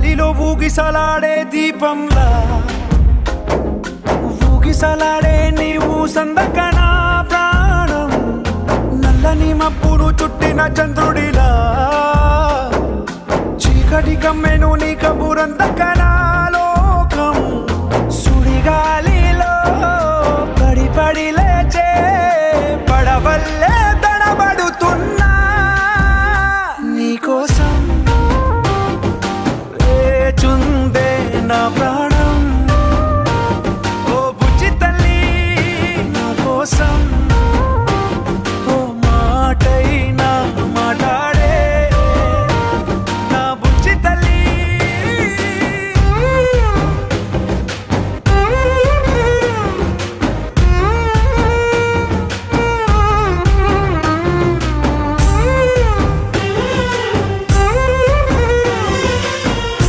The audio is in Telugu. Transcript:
గాలిలో ఊగిసలాడే దీపంలా ఊగిసలాడే నీవు సందకనా ప్రాణం నల్లని మబ్బును చుట్టిన చంద్రుడిలా చీకటి కమ్మెను నీ కబురందకనా లోకం సుడిగాలి